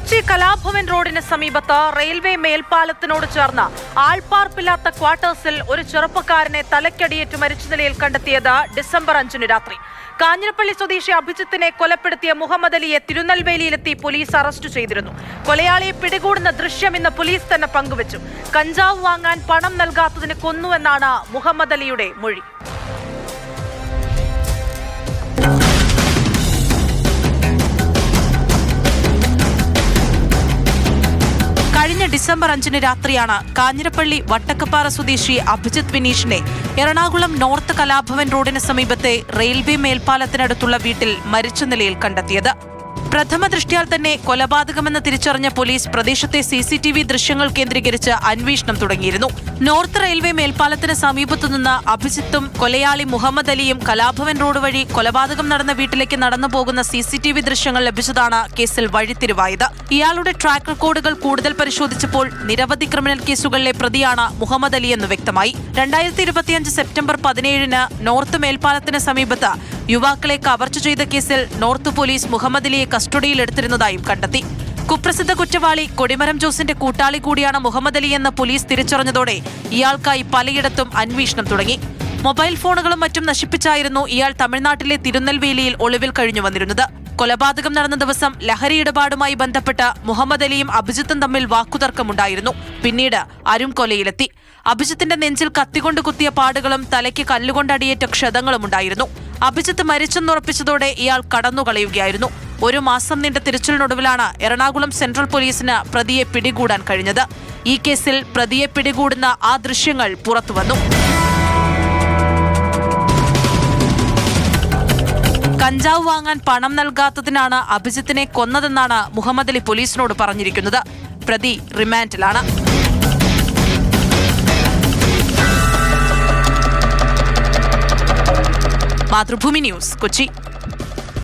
കൊച്ചി കലാഭവൻ റോഡിന് സമീപത്ത് റെയിൽവേ മേൽപ്പാലത്തിനോട് ചേർന്ന് ആൾപ്പാർപ്പില്ലാത്ത ക്വാർട്ടേഴ്സിൽ ഒരു ചെറുപ്പക്കാരനെ തലക്കടിയേറ്റ് മരിച്ച നിലയിൽ കണ്ടെത്തിയത് ഡിസംബർ 5 രാത്രി. കാഞ്ഞിരപ്പള്ളി സ്വദേശി അഭിജിത്തിനെ കൊലപ്പെടുത്തിയ മുഹമ്മദ് അലിയെ തിരുനെൽവേലിയിലെത്തി പോലീസ് അറസ്റ്റ് ചെയ്തിരുന്നു. കൊലയാളിയെ പിടികൂടുന്ന ദൃശ്യം ഇന്ന് പോലീസ് തന്നെ പങ്കുവച്ചു. കഞ്ചാവ് വാങ്ങാൻ പണം നൽകാത്തതിന് കൊന്നുവെന്നാണ് മുഹമ്മദ് അലിയുടെ മൊഴി. കഴിഞ്ഞ ഡിസംബർ 5 രാത്രിയാണ് കാഞ്ഞിരപ്പള്ളി വട്ടക്കപ്പാറ സ്വദേശി അഭിജിത്ത് വിനീഷിനെ എറണാകുളം നോർത്ത് കലാഭവൻ റോഡിന് സമീപത്തെ റെയിൽവേ മേൽപ്പാലത്തിനടുത്തുള്ള വീട്ടിൽ മരിച്ച നിലയിൽ കണ്ടെത്തിയത്. പ്രഥമ ദൃഷ്ട്യാൽ തന്നെ കൊലപാതകമെന്ന് തിരിച്ചറിഞ്ഞ പോലീസ് പ്രദേശത്തെ CCTV ദൃശ്യങ്ങൾ കേന്ദ്രീകരിച്ച് അന്വേഷണം തുടങ്ങിയിരുന്നു. നോർത്ത് റെയിൽവേ മേൽപ്പാലത്തിന് സമീപത്തുനിന്ന് അഭിജിത്തും കൊലയാളി മുഹമ്മദ് അലിയും കലാഭവൻ റോഡ് വഴി കൊലപാതകം നടന്ന വീട്ടിലേക്ക് നടന്നു പോകുന്ന CCTV ദൃശ്യങ്ങൾ ലഭിച്ചതാണ് കേസിൽ വഴിത്തിരിവായത്. ഇയാളുടെ ട്രാക്ക് റെക്കോർഡുകൾ കൂടുതൽ പരിശോധിച്ചപ്പോൾ നിരവധി ക്രിമിനൽ കേസുകളിലെ പ്രതിയാണ് മുഹമ്മദ് അലി എന്ന് വ്യക്തമായി. 2025 സെപ്റ്റംബർ 17 നോർത്ത് മേൽപ്പാലത്തിന് സമീപത്ത് യുവാക്കളെ കവർച്ച ചെയ്ത കേസിൽ നോർത്ത് പോലീസ് മുഹമ്മദ് അലിയെ കസ്റ്റഡിയിലെടുത്തിരുന്നതായും കണ്ടെത്തി. കുപ്രസിദ്ധ കുറ്റവാളി കൊടിമരം ജോസിന്റെ കൂട്ടാളി കൂടിയാണ് മുഹമ്മദ് അലി എന്ന് പോലീസ് തിരിച്ചറിഞ്ഞതോടെ ഇയാൾക്കായി പലയിടത്തും അന്വേഷണം തുടങ്ങി. മൊബൈൽ ഫോണുകളും മറ്റും നശിപ്പിച്ചായിരുന്നു ഇയാൾ തമിഴ്നാട്ടിലെ തിരുനെൽവേലിയിൽ ഒളിവിൽ കഴിഞ്ഞു വന്നിരുന്നത്. കൊലപാതകം നടന്ന ദിവസം ലഹരി ഇടപാടുമായി ബന്ധപ്പെട്ട് മുഹമ്മദ് അലിയും അഭിജിത്തും തമ്മിൽ വാക്കുതർക്കമുണ്ടായിരുന്നു. പിന്നീട് അരും കൊലയിലെത്തി. അഭിജിത്തിന്റെ നെഞ്ചിൽ കത്തികൊണ്ട് കുത്തിയ പാടുകളും തലയ്ക്ക് കല്ലുകൊണ്ടടിയേറ്റ ക്ഷതങ്ങളും ഉണ്ടായിരുന്നു. അഭിജിത്ത് മരിച്ചെന്നുറപ്പിച്ചതോടെ ഇയാൾ കടന്നുകളയുകയായിരുന്നു. 1 മാസം നീണ്ട തിരച്ചിലിനൊടുവിലാണ് എറണാകുളം സെൻട്രൽ പോലീസിന് പ്രതിയെ പിടികൂടാൻ കഴിഞ്ഞത്. ഈ കേസിൽ പ്രതിയെ പിടികൂടുന്ന ആ ദൃശ്യങ്ങൾ പുറത്തുവന്നു. കഞ്ചാവ് വാങ്ങാൻ പണം നൽകാത്തതിനാണ് അഭിജിത്തിനെ കൊന്നതെന്നാണ് മുഹമ്മദ് അലി പോലീസിനോട് പറഞ്ഞിരിക്കുന്നത്. പ്രതി റിമാൻഡിലാണ്. മാതൃഭൂമി ന്യൂസ്, കൊച്ചി.